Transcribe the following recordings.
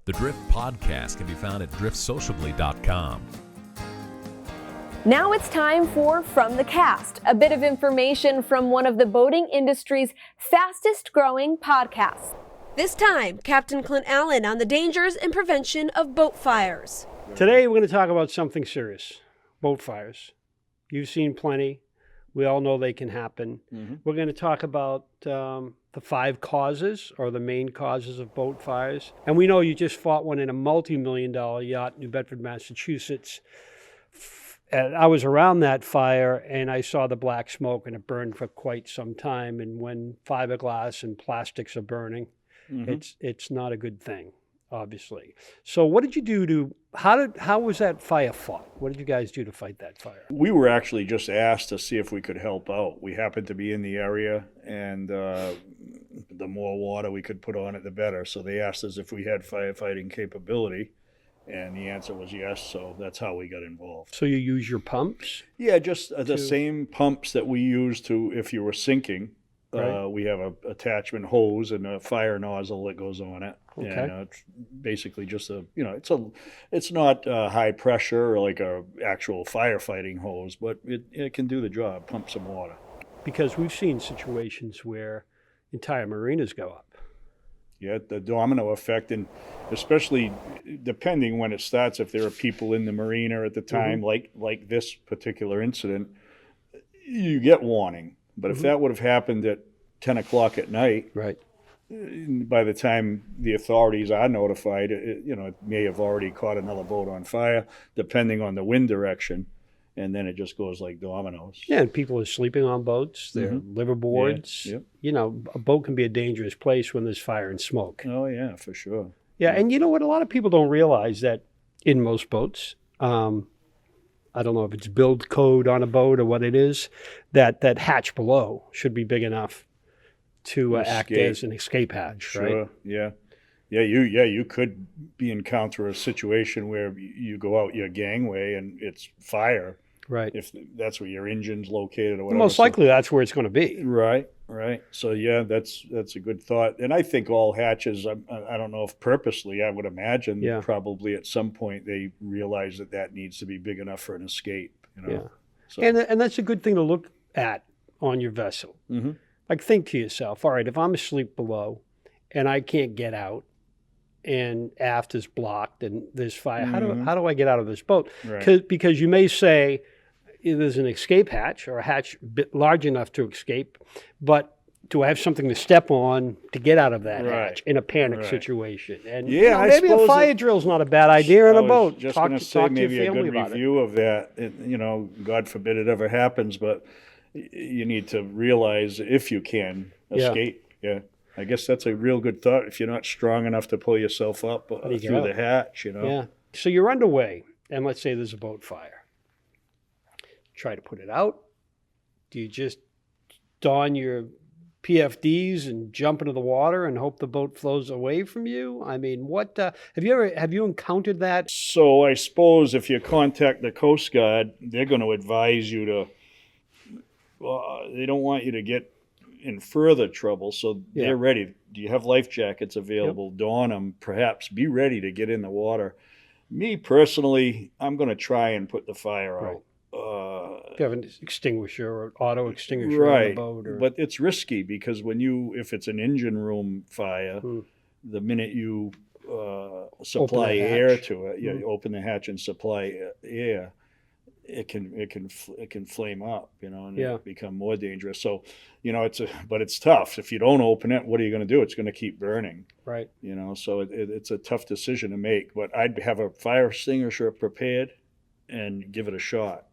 The Drift Podcast can be found at driftsociably.com. Now it's time for From the Cast, a bit of information from one of the boating industry's fastest growing podcasts. This time, Captain Clint Allen on the dangers and prevention of boat fires. Today we're going to talk about something serious, boat fires. You've seen plenty. We all know they can happen. We're going to talk about the 5 causes or the main causes of boat fires. And we know you just fought one in a multi-million-dollar yacht, New Bedford, Massachusetts. And I was around that fire and I saw the black smoke, and it burned for quite some time. And when fiberglass and plastics are burning, it's not a good thing, obviously. So what did you do to, how was that fire fought? What did you guys do to fight that fire? We were actually just asked to see if we could help out. We happened to be in the area, and the more water we could put on it, the better. So they asked us if we had firefighting capability, and the answer was yes, so that's how we got involved. So you use your pumps? Yeah, just the same pumps that we use to if you were sinking. Right. We have a attachment hose and a fire nozzle that goes on it. Okay. And it's basically just it's not high pressure like a actual firefighting hose, but it can do the job, pump some water. Because we've seen situations where entire marinas go up. Yeah, the domino effect, and especially depending when it starts, if there are people in the marina at the time, like this particular incident, you get warning. But if that would have happened at 10 o'clock at night, right, by the time the authorities are notified, it may have already caught another boat on fire, depending on the wind direction, and then it just goes like dominoes. Yeah, and people are sleeping on boats, they're liverboards. Yeah, yep. You know, a boat can be a dangerous place when there's fire and smoke. Oh, yeah, for sure. Yeah, and you know what? A lot of people don't realize that in most boats, I don't know if it's build code on a boat or what it is, that hatch below should be big enough to act as an escape hatch, sure. Right? Yeah. You could encounter a situation where you go out your gangway and it's fire. Right. If that's where your engine's located or whatever. Most likely that's where it's going to be. Right. So yeah, that's a good thought. And I think all hatches, I don't know if purposely, I would imagine probably at some point they realize that needs to be big enough for an escape. Yeah. So. And that's a good thing to look at on your vessel. Like think to yourself, all right, if I'm asleep below and I can't get out and aft is blocked and there's fire, how do I get out of this boat? Right. Because you may say, there's an escape hatch or a hatch large enough to escape, but do I have something to step on to get out of that hatch in a panic situation? And maybe a fire drill is not a bad idea on a boat. Just going to say maybe a good review of that. God forbid it ever happens, but you need to realize if you can escape. Yeah. I guess that's a real good thought. If you're not strong enough to pull yourself up through the hatch, Yeah. So you're underway, and let's say there's a boat fire. Try to put it out? Do you just don your PFDs and jump into the water and hope the boat flows away from you? I mean, what have you encountered that? So I suppose if you contact the Coast Guard, they're going to advise you to. They don't want you to get in further trouble, so they're ready. Do you have life jackets available? Yep. Don them. Perhaps be ready to get in the water. Me personally, I'm going to try and put the fire out. Do you have an extinguisher or auto extinguisher on the boat? But it's risky because if it's an engine room fire, the minute you supply air to it, you open the hatch and supply air, it can flame up, and become more dangerous. So, but it's tough. If you don't open it, what are you going to do? It's going to keep burning. Right. So it's a tough decision to make. But I'd have a fire extinguisher prepared and give it a shot.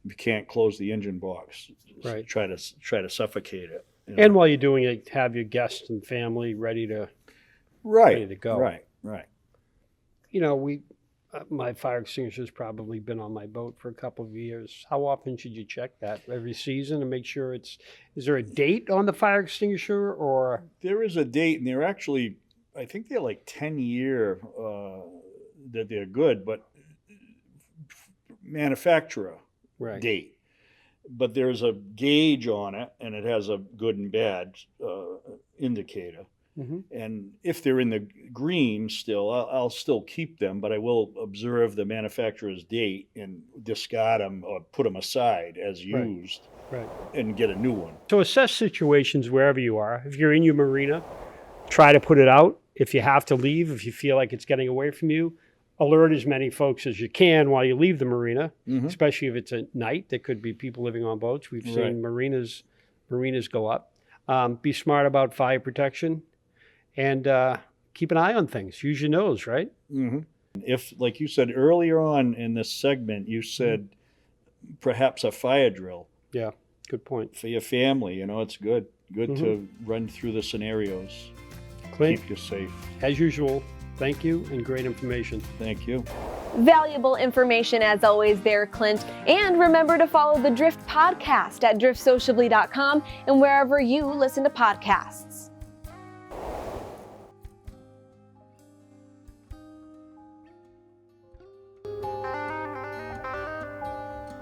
You can't close the engine box. Right. Try to suffocate it. And while you're doing it, have your guests and family ready to go. Right. My fire extinguisher's probably been on my boat for a couple of years. How often should you check that? Every season to make sure is there a date on the fire extinguisher or? There is a date, and they're actually, I think they're like 10-year that they're good, but manufacturer date. But there's a gauge on it, and it has a good and bad indicator. And if they're in the green still, I'll still keep them, but I will observe the manufacturer's date and discard them or put them aside as used and get a new one. So assess situations wherever you are. If you're in your marina, try to put it out. If you have to leave, if you feel like it's getting away from you, alert as many folks as you can while you leave the marina, especially if it's at night. There could be people living on boats. We've seen marinas go up. Be smart about fire protection. And keep an eye on things. Use your nose, right? If, like you said earlier on in this segment, you said perhaps a fire drill. Yeah, good point. For your family, it's good. Good to run through the scenarios. Clint, keep you safe. As usual, thank you and great information. Thank you. Valuable information as always there, Clint. And remember to follow the Drift podcast at driftsociably.com and wherever you listen to podcasts.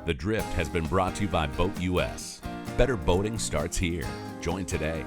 The Drift has been brought to you by BoatUS. Better boating starts here. Join today.